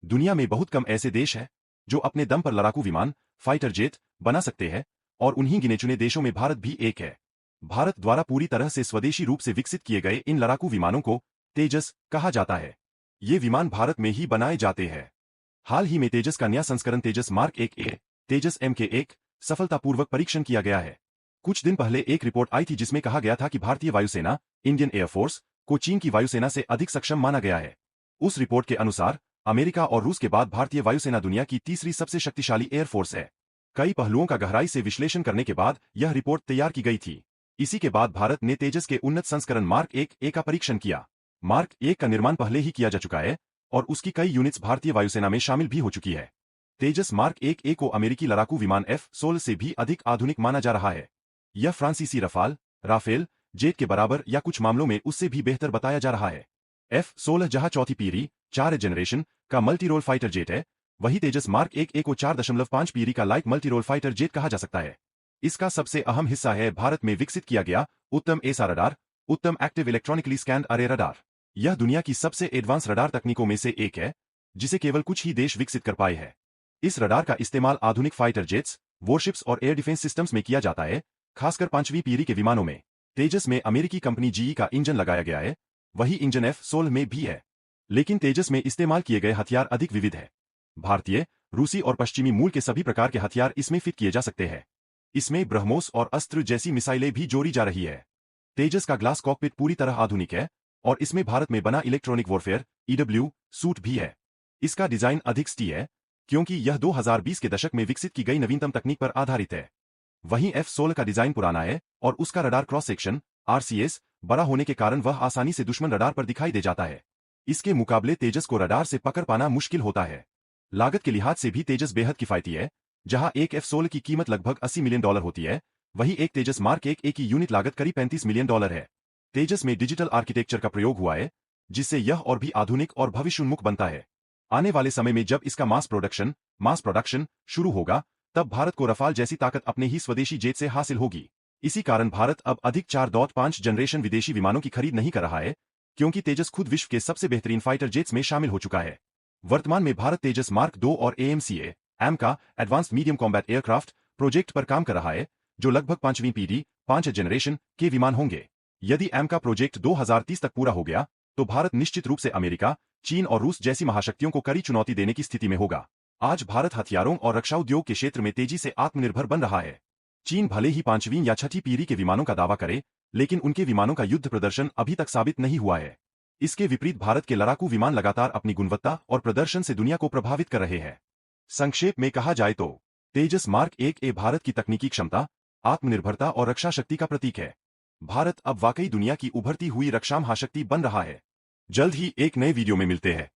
दुनिया में बहुत कम ऐसे देश हैं जो अपने दम पर लड़ाकू विमान, फाइटर जेट बना सकते हैं, और उन्हीं गिने चुने देशों में भारत भी एक है। भारत द्वारा पूरी तरह से स्वदेशी रूप से विकसित किए गए इन लड़ाकू विमानों को तेजस कहा जाता है। ये विमान भारत में ही बनाए जाते हैं। हाल ही में तेजस का नया संस्करण तेजस मार्क 1A, तेजस MK1 सफलतापूर्वक परीक्षण किया गया है। कुछ दिन पहले एक रिपोर्ट आई थी जिसमें कहा गया था कि भारतीय वायुसेना, इंडियन एयरफोर्स, को चीन की वायुसेना से अधिक सक्षम माना गया है। उस रिपोर्ट के अनुसार अमेरिका और रूस के बाद भारतीय वायुसेना दुनिया की तीसरी सबसे शक्तिशाली एयरफोर्स है। कई पहलुओं का गहराई से विश्लेषण करने के बाद यह रिपोर्ट तैयार की गई थी। इसी के बाद भारत ने तेजस के उन्नत संस्करण मार्क 1A का परीक्षण किया। मार्क 1 का निर्माण पहले ही किया जा चुका है और उसकी कई यूनिट्स भारतीय वायुसेना में शामिल भी हो चुकी है। तेजस मार्क 1A को अमेरिकी लड़ाकू विमान F-16 से भी अधिक आधुनिक माना जा रहा है। यह फ्रांसीसी रफाल, राफेल जेट के बराबर या कुछ मामलों में उससे भी बेहतर बताया जा रहा है। F-16 जहां चौथी पीढ़ी 4 जनरेशन का मल्टीरोल फाइटर जेट है, वही तेजस मार्क 1A को 4.5 पीढ़ी का लाइट मल्टीरोल फाइटर जेट कहा जा सकता है। इसका सबसे अहम हिस्सा है भारत में विकसित किया गया उत्तम एसा रडार, उत्तम एक्टिव इलेक्ट्रॉनिकली स्कैन्ड अरे रडार। यह दुनिया की सबसे एडवांस रडार तकनीकों में से एक है, जिसे केवल कुछ ही देश विकसित कर पाए हैं। इस रडार का इस्तेमाल आधुनिक फाइटर जेट्स, वॉरशिप्स और एयर डिफेंस सिस्टम्स में किया जाता है, खासकर 5वीं पीढ़ी के विमानों में। तेजस में अमेरिकी कंपनी GE का इंजन लगाया गया है, वही इंजन F-16 में भी है। लेकिन तेजस में इस्तेमाल किए गए हथियार अधिक विविध है। भारतीय, रूसी और पश्चिमी मूल के सभी प्रकार के हथियार इसमें फिट किए जा सकते हैं। इसमें ब्रह्मोस और अस्त्र जैसी मिसाइलें भी जोड़ी जा रही है। तेजस का ग्लास कॉकपिट पूरी तरह आधुनिक है और इसमें भारत में बना इलेक्ट्रॉनिक वॉरफेयर EW सूट भी है। इसका डिजाइन अधिक स्टी है क्योंकि यह 2020 के दशक में विकसित की गई नवीनतम तकनीक पर आधारित है। वहीं F-16 का डिजाइन पुराना है और उसका रडार क्रॉस सेक्शन RCS बड़ा होने के कारण वह आसानी से दुश्मन रडार पर दिखाई दे जाता है। इसके मुकाबले तेजस को रडार से पकड़ पाना मुश्किल होता है। लागत के लिहाज से भी तेजस बेहद किफायती है। जहां एक F-16 की कीमत लगभग $80 मिलियन होती है, वहीं एक तेजस मार्क 1A की यूनिट लागत करीब $35 मिलियन है। तेजस में डिजिटल आर्किटेक्चर का प्रयोग हुआ है, जिससे यह और भी आधुनिक और भविष्योन्मुख बनता है। आने वाले समय में जब इसका मास प्रोडक्शन शुरू होगा, तब भारत को रफाल जैसी ताकत अपने ही स्वदेशी जेट से हासिल होगी। इसी कारण भारत अब अधिक 4.5 जनरेशन विदेशी विमानों की खरीद नहीं कर रहा है, क्योंकि तेजस खुद विश्व के सबसे बेहतरीन फाइटर जेट्स में शामिल हो चुका है। वर्तमान में भारत तेजस मार्क 2 और AMCA का advanced medium combat aircraft project पर काम कर रहा है, जो लगभग 5वीं पीढ़ी 5 जनरेशन के विमान होंगे। यदि का प्रोजेक्ट 2030 तक पूरा हो गया, तो भारत निश्चित रूप से अमेरिका, चीन और रूस जैसी महाशक्तियों को कड़ी चुनौती देने की स्थिति में होगा। आज भारत हथियारों और रक्षा उद्योग के क्षेत्र में तेजी से आत्मनिर्भर बन रहा है। चीन भले ही 5वीं या 6ठी पीढ़ी के विमानों का दावा करे, लेकिन उनके विमानों का युद्ध प्रदर्शन अभी तक साबित नहीं हुआ है। इसके विपरीत भारत के लड़ाकू विमान लगातार अपनी गुणवत्ता और प्रदर्शन से दुनिया को प्रभावित कर रहे हैं। संक्षेप में कहा जाए तो तेजस मार्क 1A भारत की तकनीकी क्षमता, आत्मनिर्भरता और रक्षा शक्ति का प्रतीक है। भारत अब वाकई दुनिया की उभरती हुई रक्षा महाशक्ति बन रहा है। जल्द ही एक नए वीडियो में मिलते हैं।